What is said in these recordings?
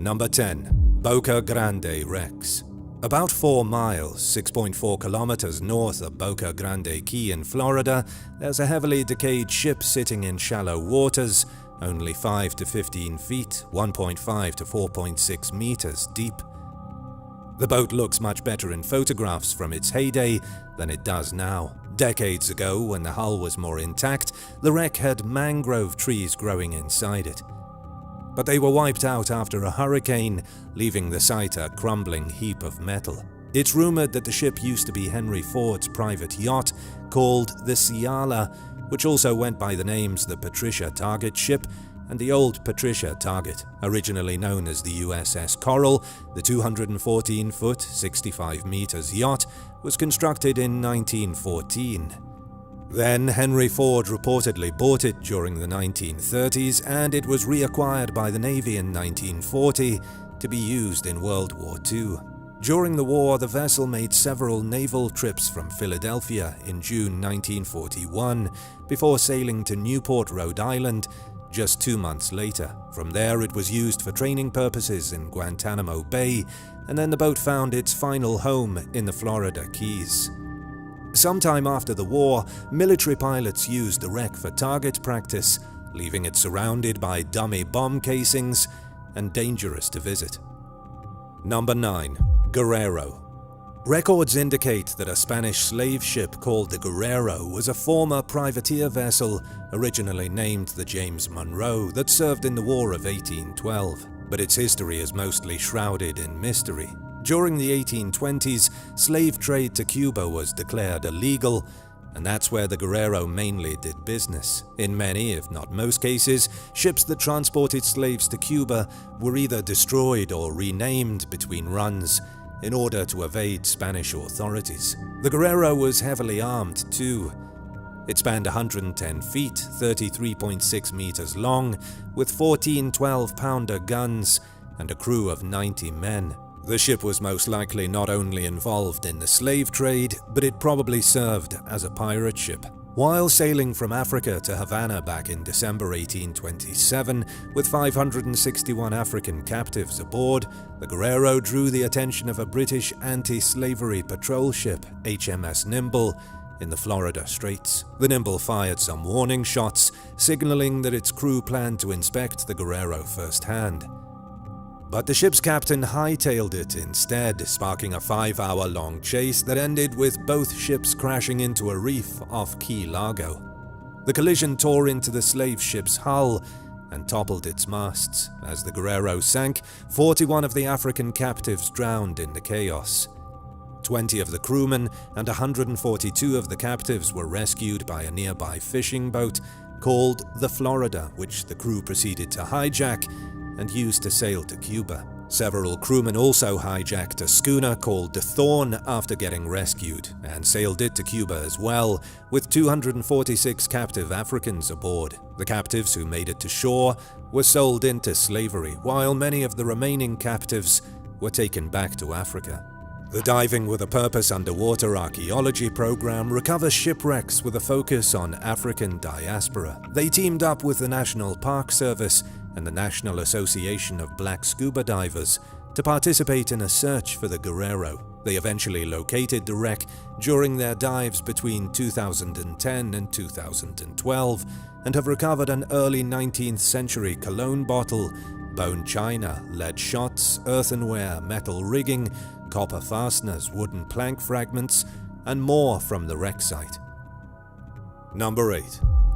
Number 10. Boca Grande Wrecks. About 4 miles, 6.4 kilometers north of Boca Grande Key in Florida, there's a heavily decayed ship sitting in shallow waters, only 5 to 15 feet, 1.5 to 4.6 meters deep. The boat looks much better in photographs from its heyday than it does now. Decades ago, when the hull was more intact, the wreck had mangrove trees growing inside it. But they were wiped out after a hurricane, leaving the site a crumbling heap of metal. It's rumored that the ship used to be Henry Ford's private yacht, called the Ciala, which also went by the names the Patricia Target ship and the old Patricia Target. Originally known as the USS Coral, the 214-foot, 65 meters yacht was constructed in 1914. Then Henry Ford reportedly bought it during the 1930s, and it was reacquired by the Navy in 1940 to be used in World War II. During the war, the vessel made several naval trips from Philadelphia in June 1941 before sailing to Newport, Rhode Island, just 2 months later. From there, it was used for training purposes in Guantanamo Bay, and then the boat found its final home in the Florida Keys. Sometime after the war, military pilots used the wreck for target practice, leaving it surrounded by dummy bomb casings and dangerous to visit. Number 9. Guerrero. Records indicate that a Spanish slave ship called the Guerrero was a former privateer vessel, originally named the James Monroe, that served in the War of 1812, but its history is mostly shrouded in mystery. During the 1820s, slave trade to Cuba was declared illegal, and that's where the Guerrero mainly did business. In many, if not most cases, ships that transported slaves to Cuba were either destroyed or renamed between runs in order to evade Spanish authorities. The Guerrero was heavily armed too. It spanned 110 feet, 33.6 meters long, with 14 12-pounder guns and a crew of 90 men. The ship was most likely not only involved in the slave trade, but it probably served as a pirate ship. While sailing from Africa to Havana back in December 1827, with 561 African captives aboard, the Guerrero drew the attention of a British anti-slavery patrol ship, HMS Nimble, in the Florida Straits. The Nimble fired some warning shots, signaling that its crew planned to inspect the Guerrero firsthand. But the ship's captain hightailed it instead, sparking a 5-hour-long chase that ended with both ships crashing into a reef off Key Largo. The collision tore into the slave ship's hull and toppled its masts. As the Guerrero sank, 41 of the African captives drowned in the chaos. 20 of the crewmen and 142 of the captives were rescued by a nearby fishing boat called the Florida, which the crew proceeded to hijack and used to sail to Cuba. Several crewmen also hijacked a schooner called the Thorn after getting rescued, and sailed it to Cuba as well, with 246 captive Africans aboard. The captives who made it to shore were sold into slavery, while many of the remaining captives were taken back to Africa. The Diving with a Purpose underwater archaeology program recovers shipwrecks with a focus on African diaspora. They teamed up with the National Park Service and the National Association of Black Scuba Divers to participate in a search for the Guerrero. They eventually located the wreck during their dives between 2010 and 2012 and have recovered an early 19th century cologne bottle, bone china, lead shots, earthenware, metal rigging, copper fasteners, wooden plank fragments, and more from the wreck site. Number 8.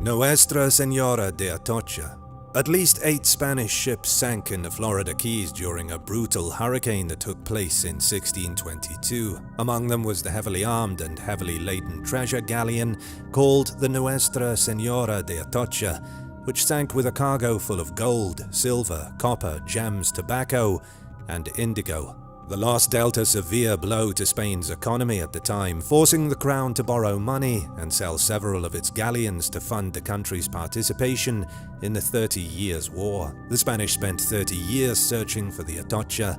Nuestra Señora de Atocha. At least 8 Spanish ships sank in the Florida Keys during a brutal hurricane that took place in 1622. Among them was the heavily armed and heavily laden treasure galleon called the Nuestra Señora de Atocha, which sank with a cargo full of gold, silver, copper, gems, tobacco, and indigo. The loss dealt a severe blow to Spain's economy at the time, forcing the crown to borrow money and sell several of its galleons to fund the country's participation in the 30 Years' War. The Spanish spent 30 years searching for the Atocha,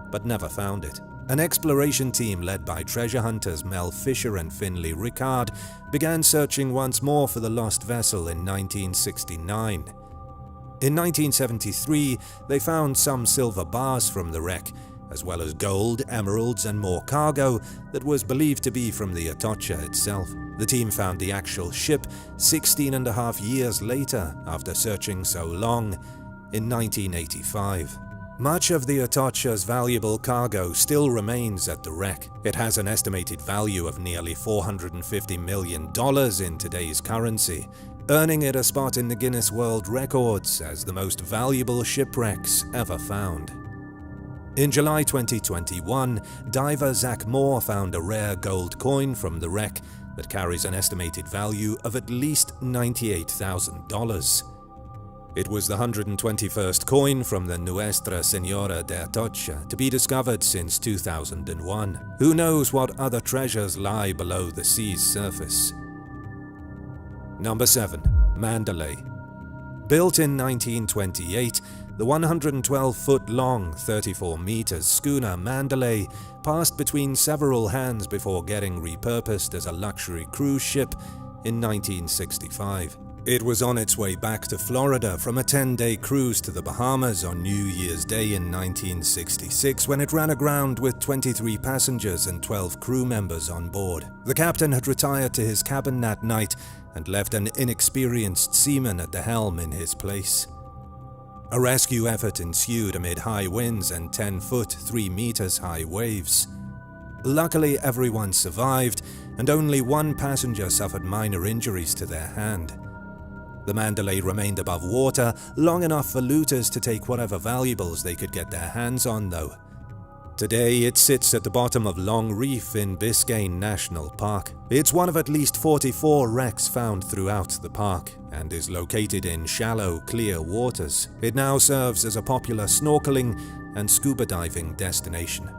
but never found it. An exploration team led by treasure hunters Mel Fisher and Finley Ricard began searching once more for the lost vessel in 1969. In 1973, they found some silver bars from the wreck, as well as gold, emeralds, and more cargo that was believed to be from the Atocha itself. The team found the actual ship 16.5 years later, after searching so long, in 1985. Much of the Atocha's valuable cargo still remains at the wreck. It has an estimated value of nearly $450 million in today's currency, earning it a spot in the Guinness World Records as the most valuable shipwrecks ever found. In July 2021, diver Zach Moore found a rare gold coin from the wreck that carries an estimated value of at least $98,000. It was the 121st coin from the Nuestra Señora de Atocha to be discovered since 2001. Who knows what other treasures lie below the sea's surface? Number 7. Mandalay. Built in 1928, the 112-foot-long, 34-meters schooner Mandalay passed between several hands before getting repurposed as a luxury cruise ship in 1965. It was on its way back to Florida from a 10-day cruise to the Bahamas on New Year's Day in 1966 when it ran aground with 23 passengers and 12 crew members on board. The captain had retired to his cabin that night and left an inexperienced seaman at the helm in his place. A rescue effort ensued amid high winds and 10-foot, 3 meters high waves. Luckily, everyone survived, and only one passenger suffered minor injuries to their hand. The Mandalay remained above water long enough for looters to take whatever valuables they could get their hands on, though. Today, it sits at the bottom of Long Reef in Biscayne National Park. It's one of at least 44 wrecks found throughout the park and is located in shallow, clear waters. It now serves as a popular snorkeling and scuba diving destination.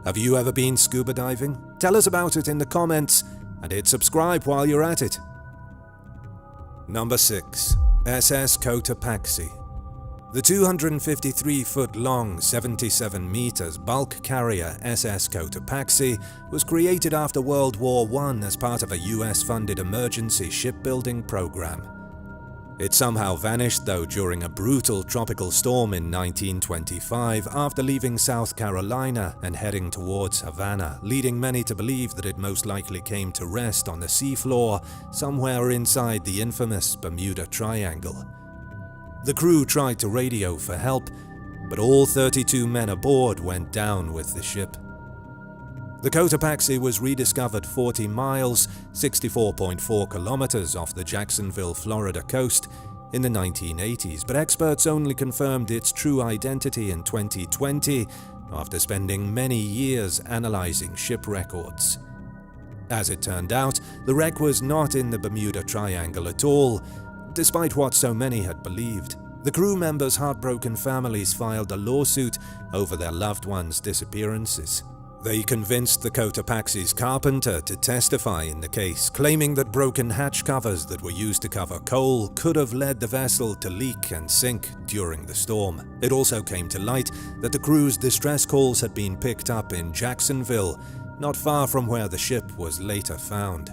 Have you ever been scuba diving? Tell us about it in the comments and hit subscribe while you're at it. Number 6. SS Cotopaxi. The 253-foot-long, 77 meters bulk carrier SS Cotopaxi was created after World War I as part of a US-funded emergency shipbuilding program. It somehow vanished, though, during a brutal tropical storm in 1925 after leaving South Carolina and heading towards Havana, leading many to believe that it most likely came to rest on the seafloor somewhere inside the infamous Bermuda Triangle. The crew tried to radio for help, but all 32 men aboard went down with the ship. The Cotopaxi was rediscovered 40 miles, 64.4 kilometers off the Jacksonville, Florida coast in the 1980s, but experts only confirmed its true identity in 2020 after spending many years analyzing ship records. As it turned out, the wreck was not in the Bermuda Triangle at all, despite what so many had believed. The crew members' heartbroken families filed a lawsuit over their loved ones' disappearances. They convinced the Cotopaxi's carpenter to testify in the case, claiming that broken hatch covers that were used to cover coal could have led the vessel to leak and sink during the storm. It also came to light that the crew's distress calls had been picked up in Jacksonville, not far from where the ship was later found.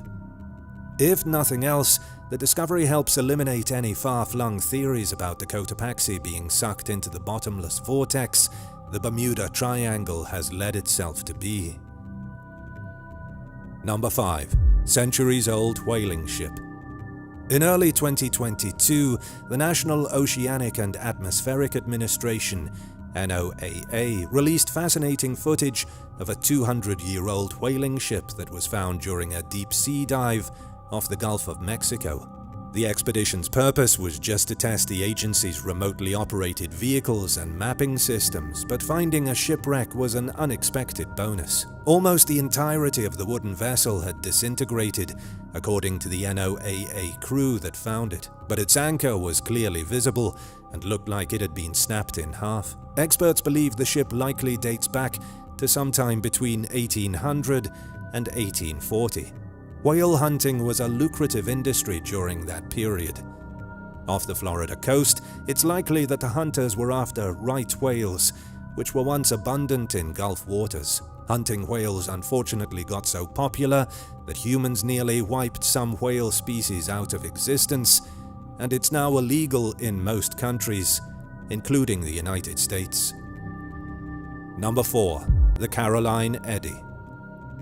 If nothing else, the discovery helps eliminate any far-flung theories about the Cotopaxi being sucked into the bottomless vortex the Bermuda Triangle has led itself to be. Number 5. Centuries-old whaling ship. In early 2022, the National Oceanic and Atmospheric Administration, NOAA, released fascinating footage of a 200-year-old whaling ship that was found during a deep-sea dive off the Gulf of Mexico. The expedition's purpose was just to test the agency's remotely operated vehicles and mapping systems, but finding a shipwreck was an unexpected bonus. Almost the entirety of the wooden vessel had disintegrated, according to the NOAA crew that found it, but its anchor was clearly visible and looked like it had been snapped in half. Experts believe the ship likely dates back to sometime between 1800 and 1840. Whale hunting was a lucrative industry during that period. Off the Florida coast, it's likely that the hunters were after right whales, which were once abundant in Gulf waters. Hunting whales unfortunately got so popular that humans nearly wiped some whale species out of existence, and it's now illegal in most countries, including the United States. Number 4. The Caroline Eddy.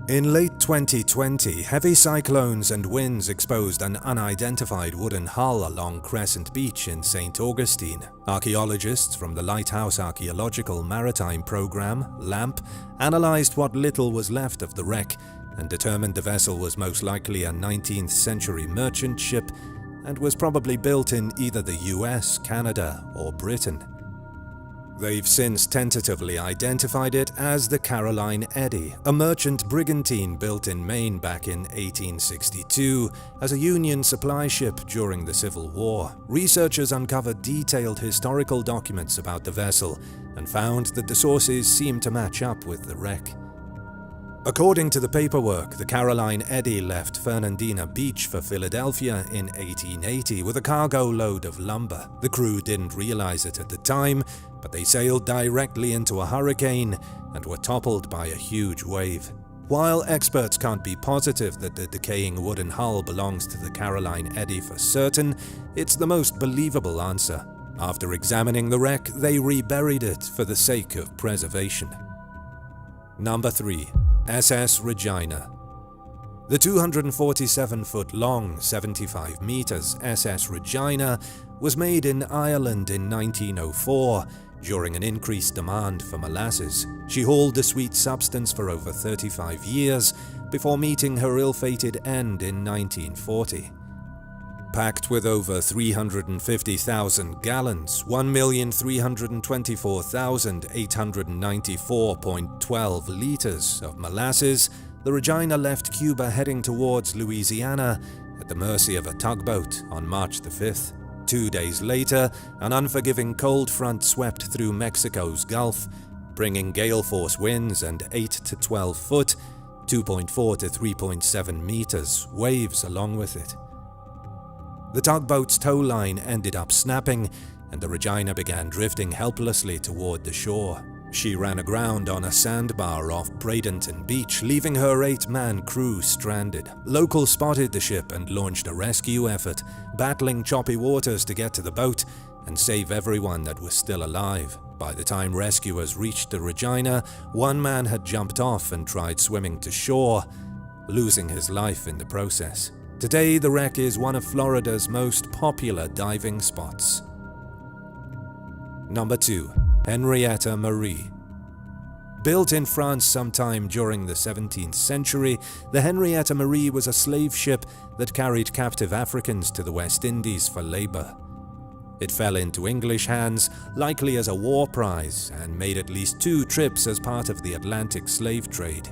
In late 2020, heavy cyclones and winds exposed an unidentified wooden hull along Crescent Beach in St. Augustine. Archaeologists from the Lighthouse Archaeological Maritime Program, LAMP, analyzed what little was left of the wreck and determined the vessel was most likely a 19th century merchant ship and was probably built in either the US, Canada, or Britain. They've since tentatively identified it as the Caroline Eddy, a merchant brigantine built in Maine back in 1862 as a Union supply ship during the Civil War. Researchers uncovered detailed historical documents about the vessel and found that the sources seemed to match up with the wreck. According to the paperwork, the Caroline Eddy left Fernandina Beach for Philadelphia in 1880 with a cargo load of lumber. The crew didn't realize it at the time, but they sailed directly into a hurricane and were toppled by a huge wave. While experts can't be positive that the decaying wooden hull belongs to the Caroline Eddy for certain, it's the most believable answer. After examining the wreck, they reburied it for the sake of preservation. Number 3. SS Regina. The 247-foot-long, 75 meters SS Regina was made in Ireland in 1904 during an increased demand for molasses. She hauled the sweet substance for over 35 years before meeting her ill-fated end in 1940. Packed with over 350,000 gallons, 1,324,894.12 liters of molasses, the Regina left Cuba heading towards Louisiana at the mercy of a tugboat on March the 5th. 2 days later, an unforgiving cold front swept through Mexico's Gulf, bringing gale force winds and 8 to 12 foot, 2.4 to 3.7 meters, waves along with it. The tugboat's tow line ended up snapping, and the Regina began drifting helplessly toward the shore. She ran aground on a sandbar off Bradenton Beach, leaving her 8-man crew stranded. Locals spotted the ship and launched a rescue effort, battling choppy waters to get to the boat and save everyone that was still alive. By the time rescuers reached the Regina, one man had jumped off and tried swimming to shore, losing his life in the process. Today, the wreck is one of Florida's most popular diving spots. Number 2. Henrietta Marie. Built in France sometime during the 17th century, the Henrietta Marie was a slave ship that carried captive Africans to the West Indies for labor. It fell into English hands, likely as a war prize, and made at least 2 trips as part of the Atlantic slave trade.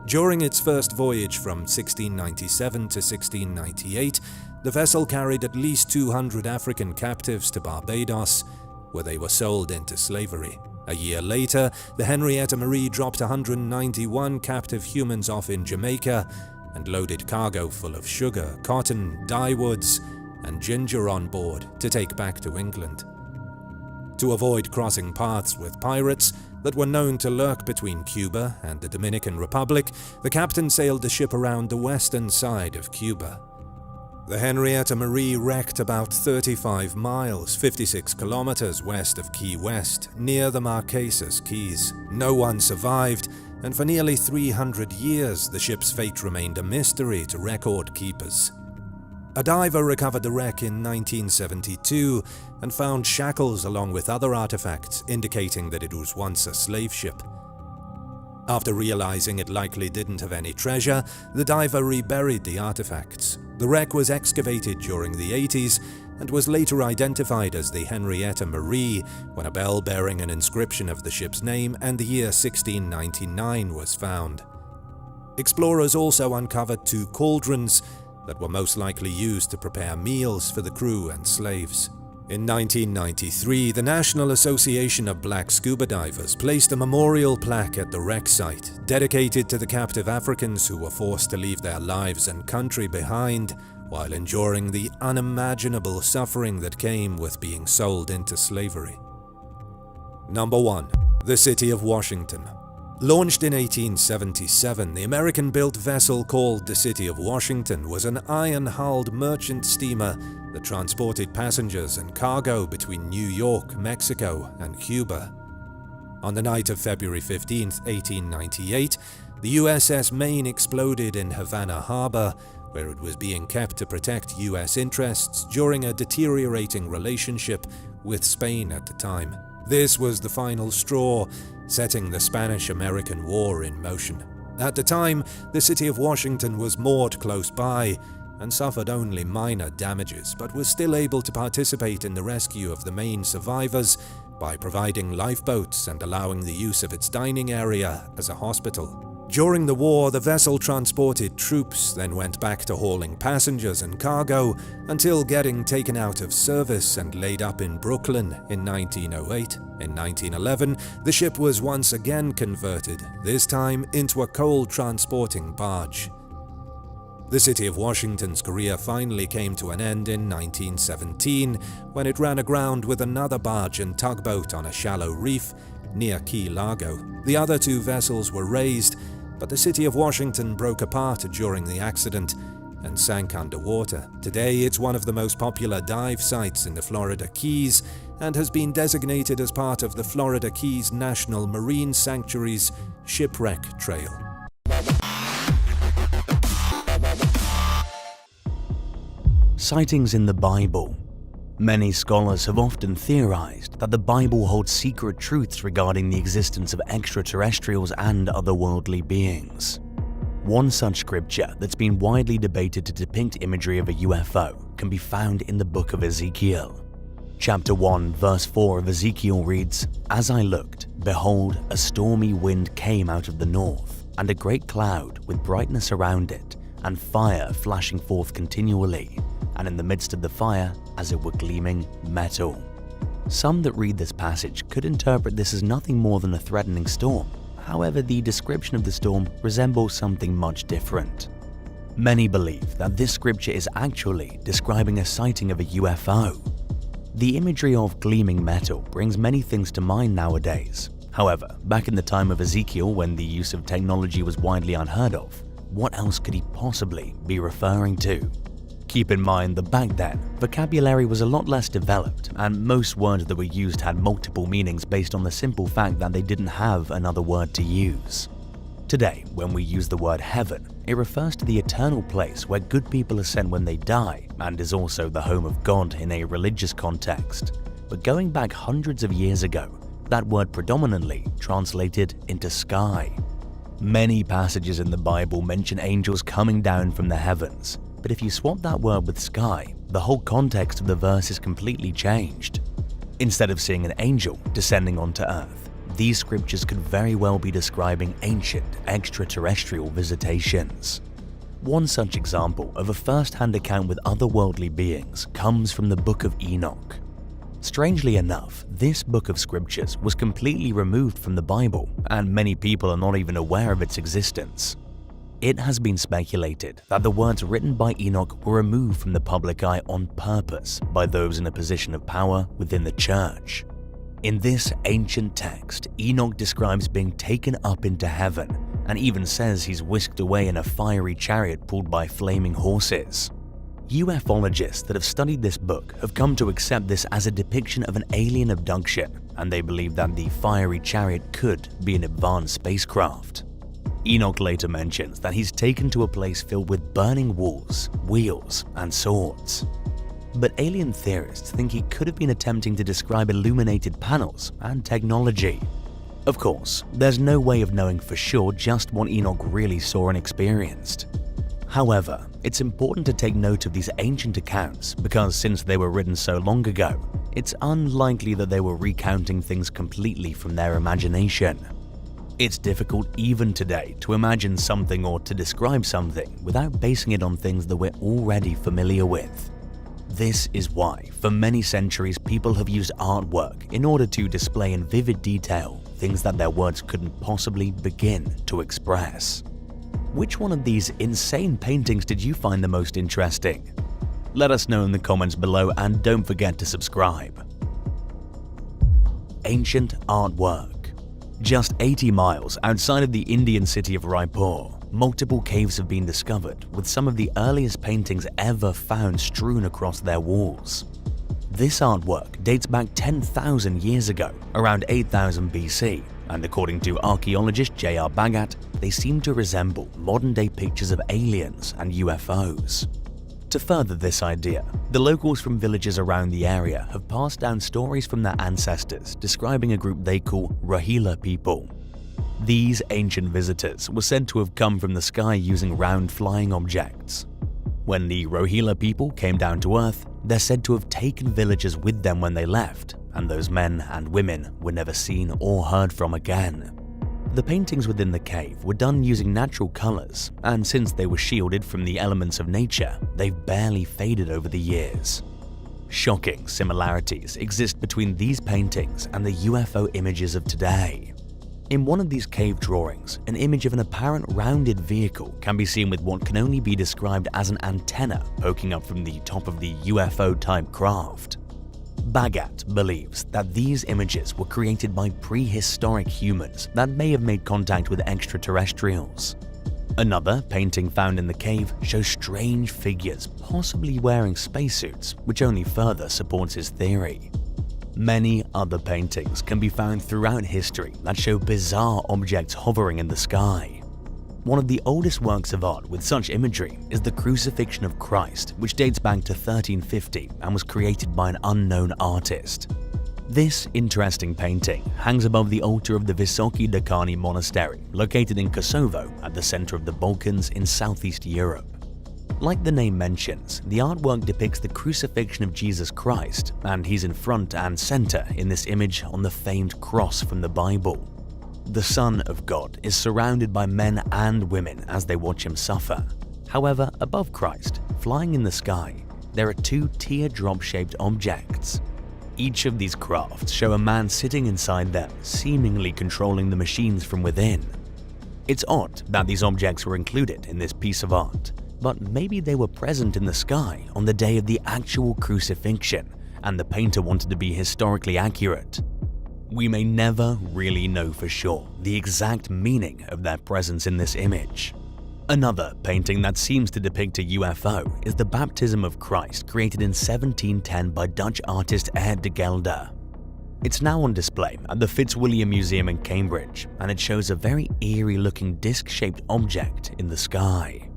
During its first voyage from 1697 to 1698, the vessel carried at least 200 African captives to Barbados, where they were sold into slavery. A year later, the Henrietta Marie dropped 191 captive humans off in Jamaica and loaded cargo full of sugar, cotton, dyewoods, and ginger on board to take back to England. To avoid crossing paths with pirates that were known to lurk between Cuba and the Dominican Republic, the captain sailed the ship around the western side of Cuba. The Henrietta Marie wrecked about 35 miles, 56 kilometers west of Key West, near the Marquesas Keys. No one survived, and for nearly 300 years the ship's fate remained a mystery to record keepers. A diver recovered the wreck in 1972 and found shackles along with other artifacts indicating that it was once a slave ship. After realizing it likely didn't have any treasure, the diver reburied the artifacts. The wreck was excavated during the 80s and was later identified as the Henrietta Marie when a bell bearing an inscription of the ship's name and the year 1699 was found. Explorers also uncovered 2 cauldrons that were most likely used to prepare meals for the crew and slaves. In 1993, the National Association of Black Scuba Divers placed a memorial plaque at the wreck site, dedicated to the captive Africans who were forced to leave their lives and country behind while enduring the unimaginable suffering that came with being sold into slavery. Number 1. The City of Washington. Launched in 1877, the American-built vessel called the City of Washington was an iron-hulled merchant steamer that transported passengers and cargo between New York, Mexico, and Cuba. On the night of February 15, 1898, the USS Maine exploded in Havana Harbor, where it was being kept to protect US interests during a deteriorating relationship with Spain at the time. This was the final straw, setting the Spanish-American War in motion. At the time, the City of Washington was moored close by and suffered only minor damages, but was still able to participate in the rescue of the Maine survivors by providing lifeboats and allowing the use of its dining area as a hospital. During the war, the vessel transported troops, then went back to hauling passengers and cargo until getting taken out of service and laid up in Brooklyn in 1908. In 1911, the ship was once again converted, this time into a coal-transporting barge. The City of Washington's career finally came to an end in 1917 when it ran aground with another barge and tugboat on a shallow reef near Key Largo. The other two vessels were raised, but the City of Washington broke apart during the accident and sank underwater. Today, it's one of the most popular dive sites in the Florida Keys and has been designated as part of the Florida Keys National Marine Sanctuary's Shipwreck Trail. Sightings in the Bible. Many scholars have often theorized that the Bible holds secret truths regarding the existence of extraterrestrials and otherworldly beings. One such scripture that's been widely debated to depict imagery of a UFO can be found in the book of Ezekiel. Chapter 1, verse 4 of Ezekiel reads, "As I looked, behold, a stormy wind came out of the north, and a great cloud with brightness around it, and fire flashing forth continually, and in the midst of the fire, as it were gleaming metal." Some that read this passage could interpret this as nothing more than a threatening storm. However, the description of the storm resembles something much different. Many believe that this scripture is actually describing a sighting of a UFO. The imagery of gleaming metal brings many things to mind nowadays. However, back in the time of Ezekiel, when the use of technology was widely unheard of, what else could he possibly be referring to? Keep in mind that back then, vocabulary was a lot less developed, and most words that were used had multiple meanings based on the simple fact that they didn't have another word to use. Today, when we use the word heaven, it refers to the eternal place where good people are sent when they die, and is also the home of God in a religious context. But going back hundreds of years ago, that word predominantly translated into sky. Many passages in the Bible mention angels coming down from the heavens, but if you swap that word with sky, the whole context of the verse is completely changed. Instead of seeing an angel descending onto earth, these scriptures could very well be describing ancient extraterrestrial visitations. One such example of a first-hand account with otherworldly beings comes from the Book of Enoch. Strangely enough, this book of scriptures was completely removed from the Bible, and many people are not even aware of its existence. It has been speculated that the words written by Enoch were removed from the public eye on purpose by those in a position of power within the church. In this ancient text, Enoch describes being taken up into heaven, and even says he's whisked away in a fiery chariot pulled by flaming horses. UFologists that have studied this book have come to accept this as a depiction of an alien abduction, and they believe that the fiery chariot could be an advanced spacecraft. Enoch later mentions that he's taken to a place filled with burning walls, wheels, and swords. But alien theorists think he could have been attempting to describe illuminated panels and technology. Of course, there's no way of knowing for sure just what Enoch really saw and experienced. However, it's important to take note of these ancient accounts because since they were written so long ago, it's unlikely that they were recounting things completely from their imagination. It's difficult even today to imagine something or to describe something without basing it on things that we're already familiar with. This is why, for many centuries, people have used artwork in order to display in vivid detail things that their words couldn't possibly begin to express. Which one of these insane paintings did you find the most interesting? Let us know in the comments below, and don't forget to subscribe. Ancient artwork. Just 80 miles outside of the Indian city of Raipur, multiple caves have been discovered with some of the earliest paintings ever found strewn across their walls. This artwork dates back 10,000 years ago, around 8000 BC, and according to archaeologist J.R. Bhagat, they seem to resemble modern-day pictures of aliens and UFOs. To further this idea, the locals from villages around the area have passed down stories from their ancestors describing a group they call Rohila people. These ancient visitors were said to have come from the sky using round flying objects. When the Rohila people came down to Earth, they're said to have taken villagers with them when they left, and those men and women were never seen or heard from again. The paintings within the cave were done using natural colors, and since they were shielded from the elements of nature, they've barely faded over the years. Shocking similarities exist between these paintings and the UFO images of today. In one of these cave drawings, an image of an apparent rounded vehicle can be seen with what can only be described as an antenna poking up from the top of the UFO-type craft. Bhagat believes that these images were created by prehistoric humans that may have made contact with extraterrestrials. Another painting found in the cave shows strange figures possibly wearing spacesuits, which only further supports his theory. Many other paintings can be found throughout history that show bizarre objects hovering in the sky. One of the oldest works of art with such imagery is the Crucifixion of Christ, which dates back to 1350 and was created by an unknown artist. This interesting painting hangs above the altar of the Visoki Dakani Monastery, located in Kosovo at the center of the Balkans in Southeast Europe. Like the name mentions, the artwork depicts the crucifixion of Jesus Christ, and he's in front and center in this image on the famed cross from the Bible. The Son of God is surrounded by men and women as they watch him suffer. However, above Christ, flying in the sky, there are two teardrop-shaped objects. Each of these crafts show a man sitting inside them, seemingly controlling the machines from within. It's odd that these objects were included in this piece of art, but maybe they were present in the sky on the day of the actual crucifixion, and the painter wanted to be historically accurate. We may never really know for sure the exact meaning of their presence in this image. Another painting that seems to depict a UFO is the Baptism of Christ, created in 1710 by Dutch artist Ed de Gelder. It's now on display at the Fitzwilliam Museum in Cambridge, and it shows a very eerie-looking disc-shaped object in the sky.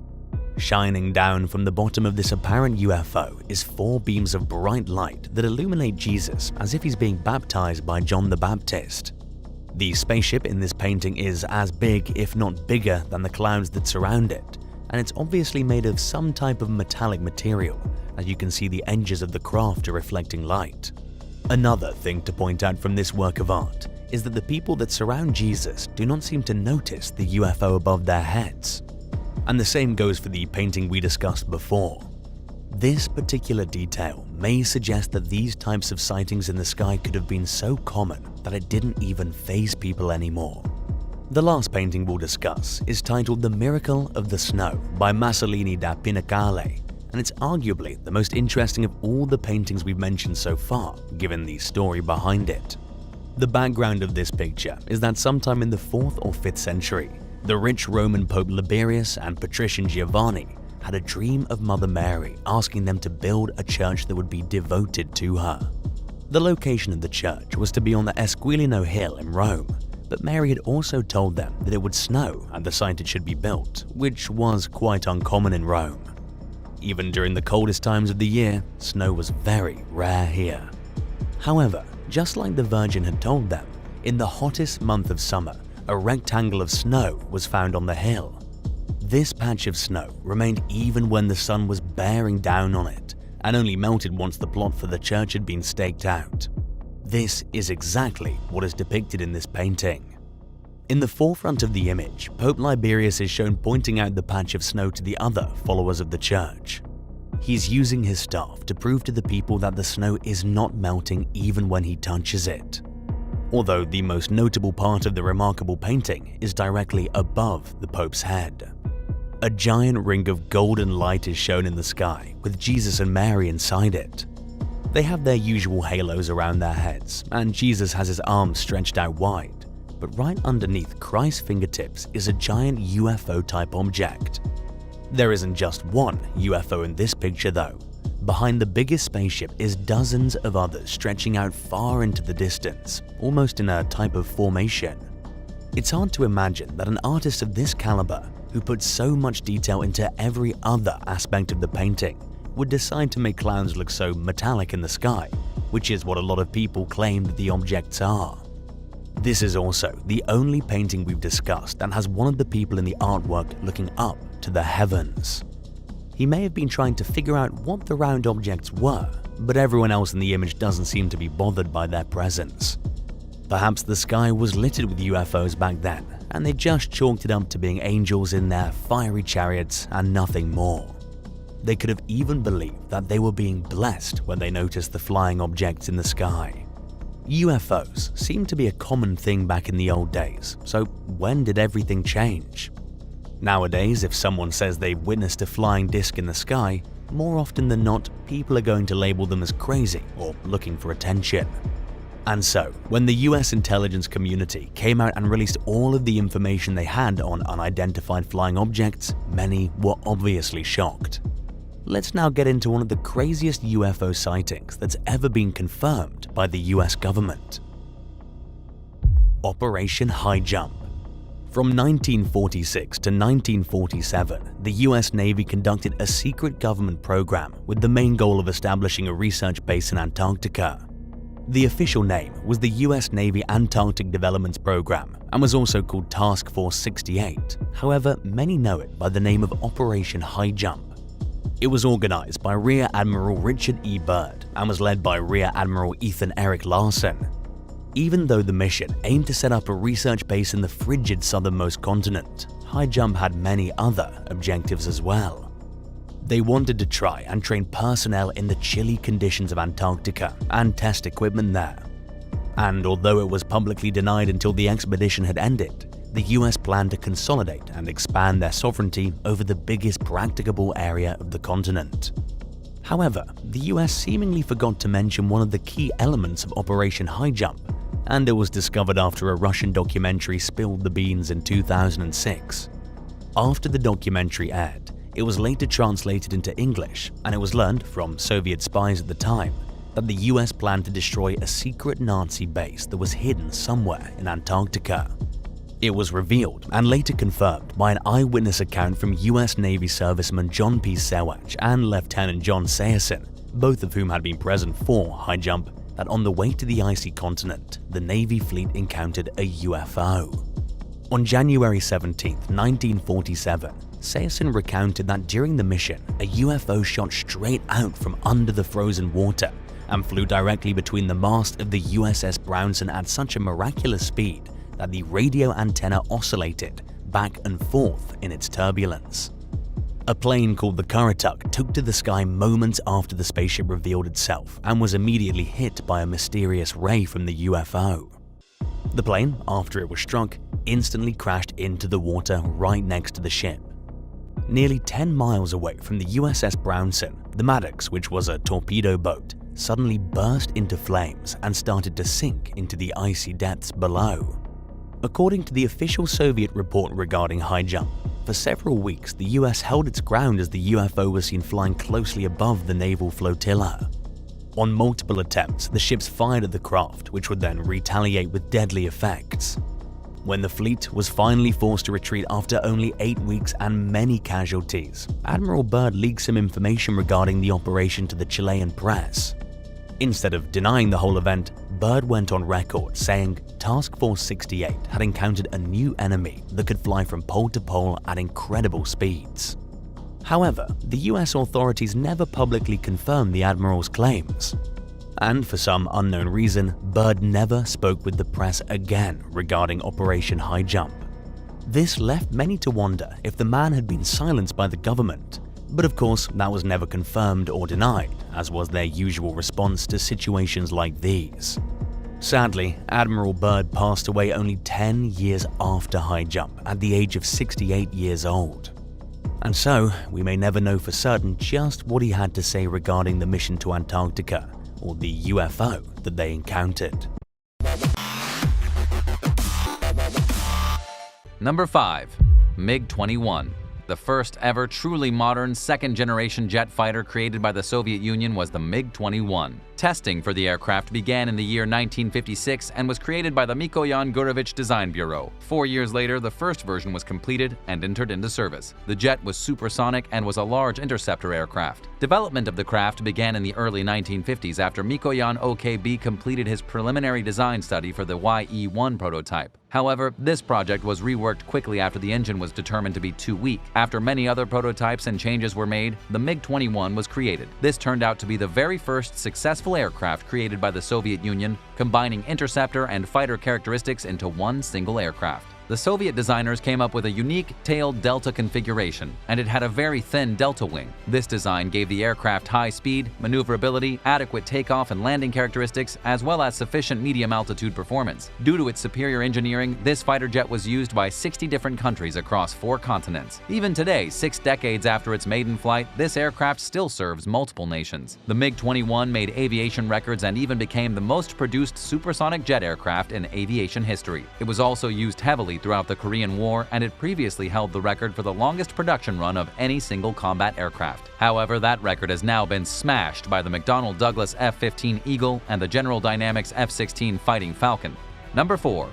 Shining down from the bottom of this apparent UFO is 4 beams of bright light that illuminate Jesus as if he's being baptized by John the Baptist. The spaceship in this painting is as big, if not bigger, than the clouds that surround it, and it's obviously made of some type of metallic material, as you can see the edges of the craft are reflecting light. Another thing to point out from this work of art is that the people that surround Jesus do not seem to notice the UFO above their heads. And the same goes for the painting we discussed before. This particular detail may suggest that these types of sightings in the sky could have been so common that it didn't even faze people anymore. The last painting we'll discuss is titled The Miracle of the Snow by Masolini da Pinnacale, and it's arguably the most interesting of all the paintings we've mentioned so far, given the story behind it. The background of this picture is that sometime in the 4th or 5th century, the rich Roman Pope Liberius and patrician Giovanni had a dream of Mother Mary asking them to build a church that would be devoted to her. The location of the church was to be on the Esquilino Hill in Rome, but Mary had also told them that it would snow at the site it should be built, which was quite uncommon in Rome. Even during the coldest times of the year, snow was very rare here. However, just like the Virgin had told them, in the hottest month of summer, a rectangle of snow was found on the hill. This patch of snow remained even when the sun was bearing down on it, and only melted once the plot for the church had been staked out. This is exactly what is depicted in this painting. In the forefront of the image, Pope Liberius is shown pointing out the patch of snow to the other followers of the church. He's using his staff to prove to the people that the snow is not melting even when he touches it. Although the most notable part of the remarkable painting is directly above the Pope's head. A giant ring of golden light is shown in the sky, with Jesus and Mary inside it. They have their usual halos around their heads, and Jesus has his arms stretched out wide, but right underneath Christ's fingertips is a giant UFO-type object. There isn't just one UFO in this picture though. Behind the biggest spaceship is dozens of others stretching out far into the distance, almost in a type of formation. It's hard to imagine that an artist of this caliber, who put so much detail into every other aspect of the painting, would decide to make clouds look so metallic in the sky, which is what a lot of people claim that the objects are. This is also the only painting we've discussed that has one of the people in the artwork looking up to the heavens. He may have been trying to figure out what the round objects were, but everyone else in the image doesn't seem to be bothered by their presence. Perhaps the sky was littered with UFOs back then, and they just chalked it up to being angels in their fiery chariots and nothing more. They could have even believed that they were being blessed when they noticed the flying objects in the sky. UFOs seemed to be a common thing back in the old days, so when did everything change? Nowadays, if someone says they've witnessed a flying disc in the sky, more often than not, people are going to label them as crazy or looking for attention. And so, when the US intelligence community came out and released all of the information they had on unidentified flying objects, many were obviously shocked. Let's now get into one of the craziest UFO sightings that's ever been confirmed by the US government. Operation High Jump. From 1946 to 1947, the US Navy conducted a secret government program with the main goal of establishing a research base in Antarctica. The official name was the US Navy Antarctic Development Program and was also called Task Force 68. However, many know it by the name of Operation High Jump. It was organized by Rear Admiral Richard E. Byrd and was led by Rear Admiral Ethan Eric Larson. Even though the mission aimed to set up a research base in the frigid southernmost continent, High Jump had many other objectives as well. They wanted to try and train personnel in the chilly conditions of Antarctica and test equipment there. And although it was publicly denied until the expedition had ended, the US planned to consolidate and expand their sovereignty over the biggest practicable area of the continent. However, the US seemingly forgot to mention one of the key elements of Operation High Jump, and it was discovered after a Russian documentary spilled the beans in 2006. After the documentary aired, it was later translated into English, and it was learned from Soviet spies at the time that the US planned to destroy a secret Nazi base that was hidden somewhere in Antarctica. It was revealed and later confirmed by an eyewitness account from US Navy serviceman John P. Sewatch and Lieutenant John Sayerson, both of whom had been present for High Jump, that on the way to the icy continent, the Navy fleet encountered a UFO. On January 17, 1947, Sayerson recounted that during the mission, a UFO shot straight out from under the frozen water and flew directly between the mast of the USS Brownson at such a miraculous speed that the radio antenna oscillated back and forth in its turbulence. A plane called the Currituck took to the sky moments after the spaceship revealed itself and was immediately hit by a mysterious ray from the UFO. The plane, after it was struck, instantly crashed into the water right next to the ship. Nearly 10 miles away from the USS Brownson, the Maddox, which was a torpedo boat, suddenly burst into flames and started to sink into the icy depths below. According to the official Soviet report regarding High Jump, for several weeks the US held its ground as the UFO was seen flying closely above the naval flotilla. On multiple attempts, the ships fired at the craft, which would then retaliate with deadly effects. When the fleet was finally forced to retreat after only 8 weeks and many casualties, Admiral Byrd leaked some information regarding the operation to the Chilean press. Instead of denying the whole event, Byrd went on record saying Task Force 68 had encountered a new enemy that could fly from pole to pole at incredible speeds. However, the US authorities never publicly confirmed the Admiral's claims. And for some unknown reason, Byrd never spoke with the press again regarding Operation High Jump. This left many to wonder if the man had been silenced by the government, but of course that was never confirmed or denied, as was their usual response to situations like these. Sadly, Admiral Byrd passed away only 10 years after High Jump at the age of 68 years old. And so, we may never know for certain just what he had to say regarding the mission to Antarctica, or the UFO that they encountered. Number 5. MiG-21. The first ever truly modern second-generation jet fighter created by the Soviet Union was the MiG-21. Testing for the aircraft began in the year 1956 and was created by the Mikoyan Gurevich Design Bureau. 4 years later, the first version was completed and entered into service. The jet was supersonic and was a large interceptor aircraft. Development of the craft began in the early 1950s after Mikoyan OKB completed his preliminary design study for the YE-1 prototype. However, this project was reworked quickly after the engine was determined to be too weak. After many other prototypes and changes were made, the MiG-21 was created. This turned out to be the very first successful aircraft created by the Soviet Union, combining interceptor and fighter characteristics into one single aircraft. The Soviet designers came up with a unique tailed delta configuration, and it had a very thin delta wing. This design gave the aircraft high speed, maneuverability, adequate takeoff and landing characteristics, as well as sufficient medium altitude performance. Due to its superior engineering, this fighter jet was used by 60 different countries across 4 continents. Even today, 6 decades after its maiden flight, this aircraft still serves multiple nations. The MiG-21 made aviation records and even became the most produced supersonic jet aircraft in aviation history. It was also used heavily throughout the Korean War, and it previously held the record for the longest production run of any single combat aircraft. However, that record has now been smashed by the McDonnell Douglas F-15 Eagle and the General Dynamics F-16 Fighting Falcon. Number 4.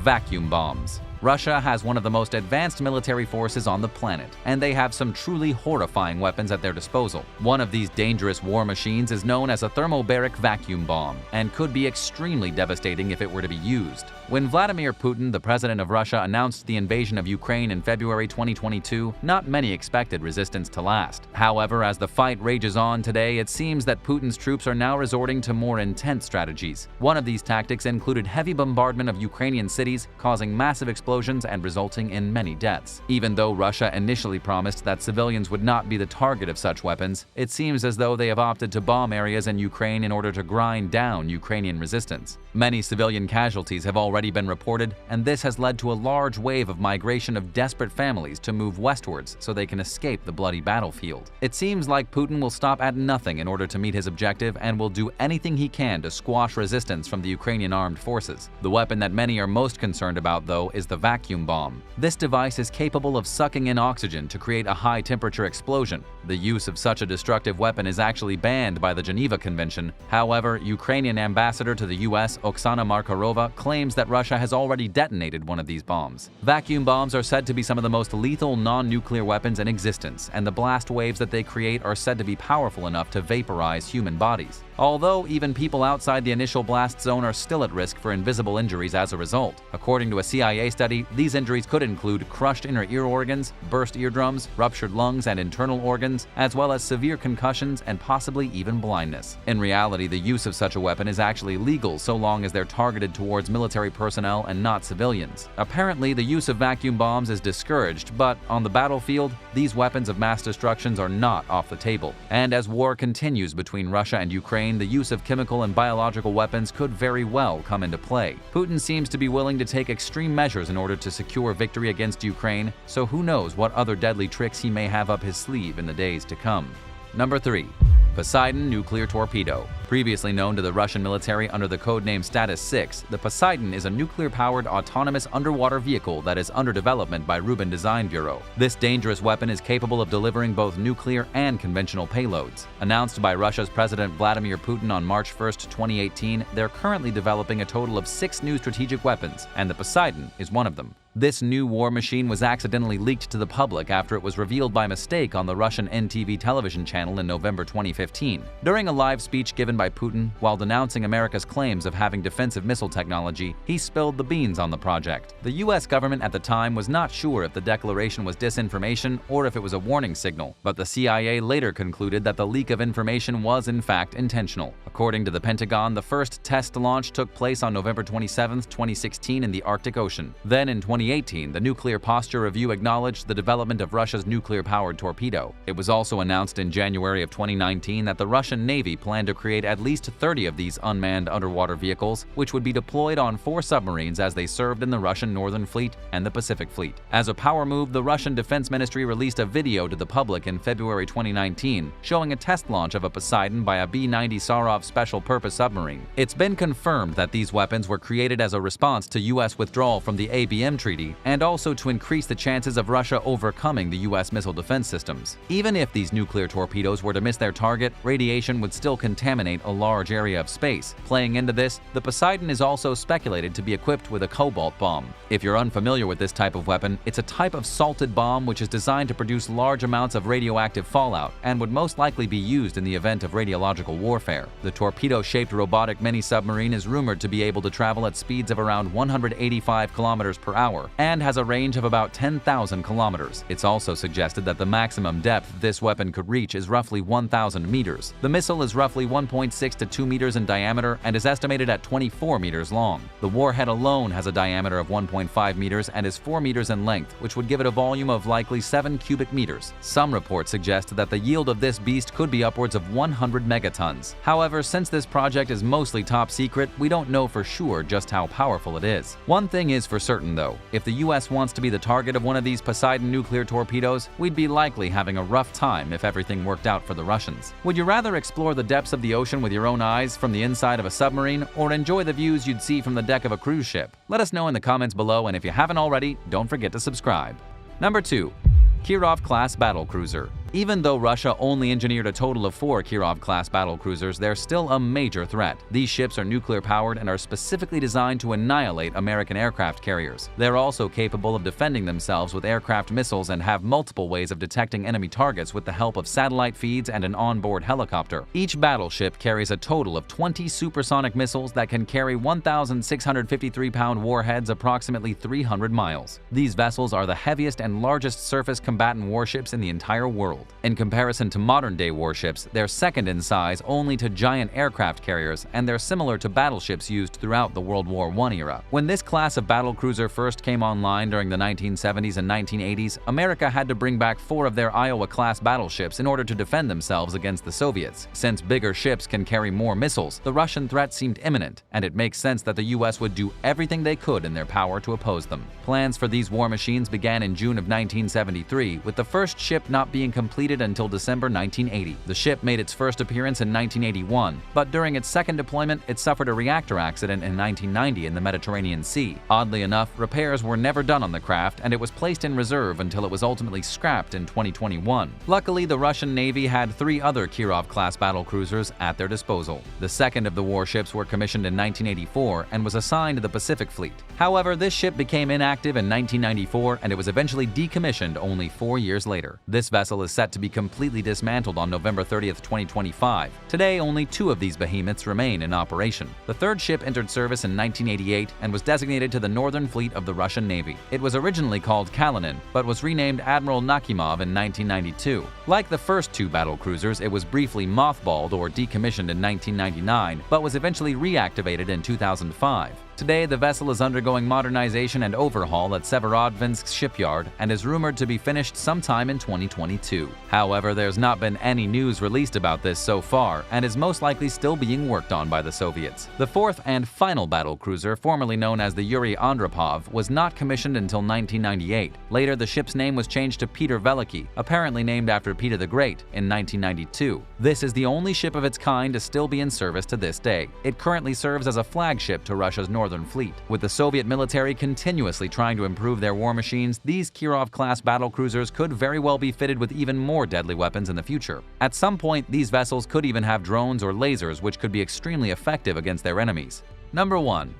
Vacuum bombs. Russia has one of the most advanced military forces on the planet, and they have some truly horrifying weapons at their disposal. One of these dangerous war machines is known as a thermobaric vacuum bomb, and could be extremely devastating if it were to be used. When Vladimir Putin, the president of Russia, announced the invasion of Ukraine in February 2022, not many expected resistance to last. However, as the fight rages on today, it seems that Putin's troops are now resorting to more intense strategies. One of these tactics included heavy bombardment of Ukrainian cities, causing massive explosions and resulting in many deaths. Even though Russia initially promised that civilians would not be the target of such weapons, it seems as though they have opted to bomb areas in Ukraine in order to grind down Ukrainian resistance. Many civilian casualties have already been reported, and this has led to a large wave of migration of desperate families to move westwards so they can escape the bloody battlefield. It seems like Putin will stop at nothing in order to meet his objective and will do anything he can to squash resistance from the Ukrainian armed forces. The weapon that many are most concerned about, though, is the vacuum bomb. This device is capable of sucking in oxygen to create a high-temperature explosion. The use of such a destructive weapon is actually banned by the Geneva Convention. However, Ukrainian ambassador to the US, Oksana Markarova, claims that Russia has already detonated one of these bombs. Vacuum bombs are said to be some of the most lethal non-nuclear weapons in existence, and the blast waves that they create are said to be powerful enough to vaporize human bodies. Although even people outside the initial blast zone are still at risk for invisible injuries as a result. According to a CIA study, these injuries could include crushed inner ear organs, burst eardrums, ruptured lungs and internal organs, as well as severe concussions and possibly even blindness. In reality, the use of such a weapon is actually legal so long as they're targeted towards military personnel and not civilians. Apparently, the use of vacuum bombs is discouraged, but on the battlefield, these weapons of mass destruction are not off the table. And as war continues between Russia and Ukraine, the use of chemical and biological weapons could very well come into play. Putin seems to be willing to take extreme measures in order to secure victory against Ukraine, so who knows what other deadly tricks he may have up his sleeve in the days to come. Number 3. Poseidon nuclear torpedo. Previously known to the Russian military under the codename Status 6, the Poseidon is a nuclear-powered autonomous underwater vehicle that is under development by Rubin Design Bureau. This dangerous weapon is capable of delivering both nuclear and conventional payloads. Announced by Russia's President Vladimir Putin on March 1, 2018, they're currently developing a total of 6 new strategic weapons, and the Poseidon is one of them. This new war machine was accidentally leaked to the public after it was revealed by mistake on the Russian NTV television channel in November 2015. During a live speech given by Putin, while denouncing America's claims of having defensive missile technology, he spilled the beans on the project. The US government at the time was not sure if the declaration was disinformation or if it was a warning signal, but the CIA later concluded that the leak of information was in fact intentional. According to the Pentagon, the first test launch took place on November 27, 2016 in the Arctic Ocean. Then in 2018, the Nuclear Posture Review acknowledged the development of Russia's nuclear-powered torpedo. It was also announced in January of 2019 that the Russian Navy planned to create at least 30 of these unmanned underwater vehicles, which would be deployed on 4 submarines as they served in the Russian Northern Fleet and the Pacific Fleet. As a power move, the Russian Defense Ministry released a video to the public in February 2019 showing a test launch of a Poseidon by a B-90 Sarov special-purpose submarine. It's been confirmed that these weapons were created as a response to U.S. withdrawal from the ABM Treaty treaty, and also to increase the chances of Russia overcoming the US missile defense systems. Even if these nuclear torpedoes were to miss their target, radiation would still contaminate a large area of space. Playing into this, the Poseidon is also speculated to be equipped with a cobalt bomb. If you're unfamiliar with this type of weapon, it's a type of salted bomb which is designed to produce large amounts of radioactive fallout and would most likely be used in the event of radiological warfare. The torpedo-shaped robotic mini-submarine is rumored to be able to travel at speeds of around 185 kilometers per hour and has a range of about 10,000 kilometers. It's also suggested that the maximum depth this weapon could reach is roughly 1,000 meters. The missile is roughly 1.6 to 2 meters in diameter and is estimated at 24 meters long. The warhead alone has a diameter of 1.5 meters and is 4 meters in length, which would give it a volume of likely 7 cubic meters. Some reports suggest that the yield of this beast could be upwards of 100 megatons. However, since this project is mostly top secret, we don't know for sure just how powerful it is. One thing is for certain though, if the US wants to be the target of one of these Poseidon nuclear torpedoes, we'd be likely having a rough time if everything worked out for the Russians. Would you rather explore the depths of the ocean with your own eyes from the inside of a submarine, or enjoy the views you'd see from the deck of a cruise ship? Let us know in the comments below, and if you haven't already, don't forget to subscribe. Number 2. Kirov-class battlecruiser. Even though Russia only engineered a total of 4 Kirov-class battlecruisers, they're still a major threat. These ships are nuclear-powered and are specifically designed to annihilate American aircraft carriers. They're also capable of defending themselves with aircraft missiles and have multiple ways of detecting enemy targets with the help of satellite feeds and an onboard helicopter. Each battleship carries a total of 20 supersonic missiles that can carry 1,653-pound warheads approximately 300 miles. These vessels are the heaviest and largest surface combatant warships in the entire world. In comparison to modern-day warships, they're second in size only to giant aircraft carriers, and they're similar to battleships used throughout the World War I era. When this class of battlecruiser first came online during the 1970s and 1980s, America had to bring back 4 of their Iowa-class battleships in order to defend themselves against the Soviets. Since bigger ships can carry more missiles, the Russian threat seemed imminent, and it makes sense that the US would do everything they could in their power to oppose them. Plans for these war machines began in June of 1973, with the first ship not being completed until December 1980. The ship made its first appearance in 1981, but during its second deployment, it suffered a reactor accident in 1990 in the Mediterranean Sea. Oddly enough, repairs were never done on the craft, and it was placed in reserve until it was ultimately scrapped in 2021. Luckily, the Russian Navy had 3 other Kirov-class battlecruisers at their disposal. The second of the warships were commissioned in 1984 and was assigned to the Pacific Fleet. However, this ship became inactive in 1994, and it was eventually decommissioned only 4 years later. This vessel is set to be completely dismantled on November 30th, 2025. Today, only 2 of these behemoths remain in operation. The third ship entered service in 1988 and was designated to the Northern Fleet of the Russian Navy. It was originally called Kalinin, but was renamed Admiral Nakhimov in 1992. Like the first 2 battlecruisers, it was briefly mothballed or decommissioned in 1999, but was eventually reactivated in 2005. Today, the vessel is undergoing modernization and overhaul at Severodvinsk shipyard and is rumored to be finished sometime in 2022. However, there's not been any news released about this so far and is most likely still being worked on by the Soviets. The fourth and final battlecruiser, formerly known as the Yuri Andropov, was not commissioned until 1998. Later, the ship's name was changed to Peter Veliky, apparently named after Peter the Great, in 1992. This is the only ship of its kind to still be in service to this day. It currently serves as a flagship to Russia's Northern Fleet. With the Soviet military continuously trying to improve their war machines, these Kirov-class battlecruisers could very well be fitted with even more deadly weapons in the future. At some point, these vessels could even have drones or lasers which could be extremely effective against their enemies. Number 1.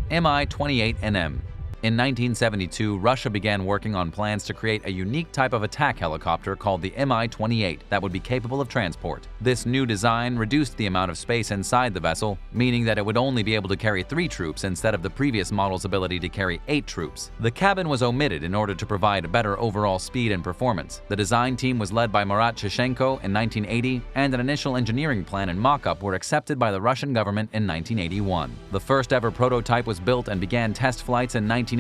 Mi-28NM. In 1972, Russia began working on plans to create a unique type of attack helicopter called the Mi-28 that would be capable of transport. This new design reduced the amount of space inside the vessel, meaning that it would only be able to carry 3 troops instead of the previous model's ability to carry 8 troops. The cabin was omitted in order to provide better overall speed and performance. The design team was led by Marat Cheshenko in 1980, and an initial engineering plan and mock-up were accepted by the Russian government in 1981. The first ever prototype was built and began test flights in 1982,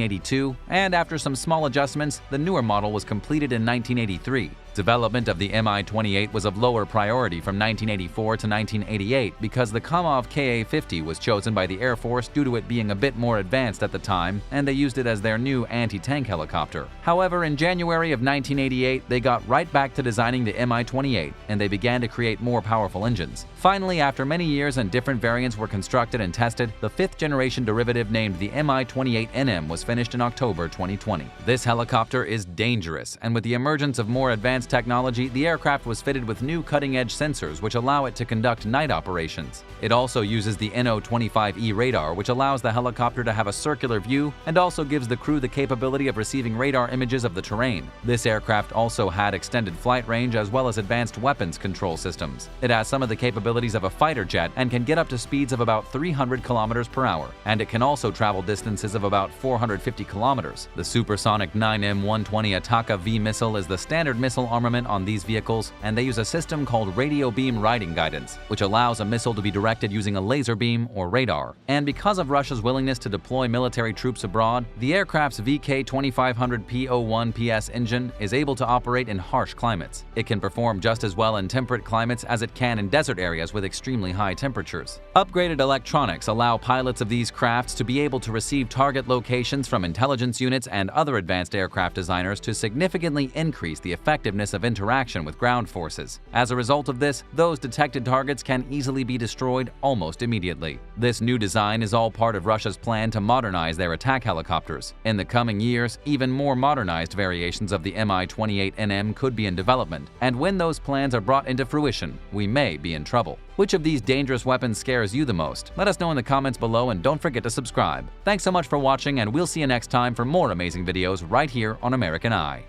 and after some small adjustments, the newer model was completed in 1983. Development of the Mi-28 was of lower priority from 1984 to 1988 because the Kamov Ka-50 was chosen by the Air Force due to it being a bit more advanced at the time, and they used it as their new anti-tank helicopter. However, in January of 1988, they got right back to designing the Mi-28, and they began to create more powerful engines. Finally, after many years and different variants were constructed and tested, the 5th-generation derivative named the Mi-28NM was finished in October 2020. This helicopter is dangerous, and with the emergence of more advanced technology, the aircraft was fitted with new cutting-edge sensors which allow it to conduct night operations. It also uses the NO-25E radar, which allows the helicopter to have a circular view and also gives the crew the capability of receiving radar images of the terrain. This aircraft also had extended flight range as well as advanced weapons control systems. It has some of the capabilities of a fighter jet and can get up to speeds of about 300 kilometers per hour, and it can also travel distances of about 450 kilometers. The supersonic 9M120 Ataka V missile is the standard missile armament on these vehicles, and they use a system called radio beam riding guidance, which allows a missile to be directed using a laser beam or radar. And because of Russia's willingness to deploy military troops abroad, the aircraft's VK2500P01PS engine is able to operate in harsh climates. It can perform just as well in temperate climates as it can in desert areas with extremely high temperatures. Upgraded electronics allow pilots of these crafts to be able to receive target locations from intelligence units and other advanced aircraft designers to significantly increase the effectiveness of interaction with ground forces. As a result of this, those detected targets can easily be destroyed almost immediately. This new design is all part of Russia's plan to modernize their attack helicopters. In the coming years, even more modernized variations of the Mi-28NM could be in development, and when those plans are brought into fruition, we may be in trouble. Which of these dangerous weapons scares you the most? Let us know in the comments below, and don't forget to subscribe. Thanks so much for watching, and we'll see you next time for more amazing videos right here on American Eye.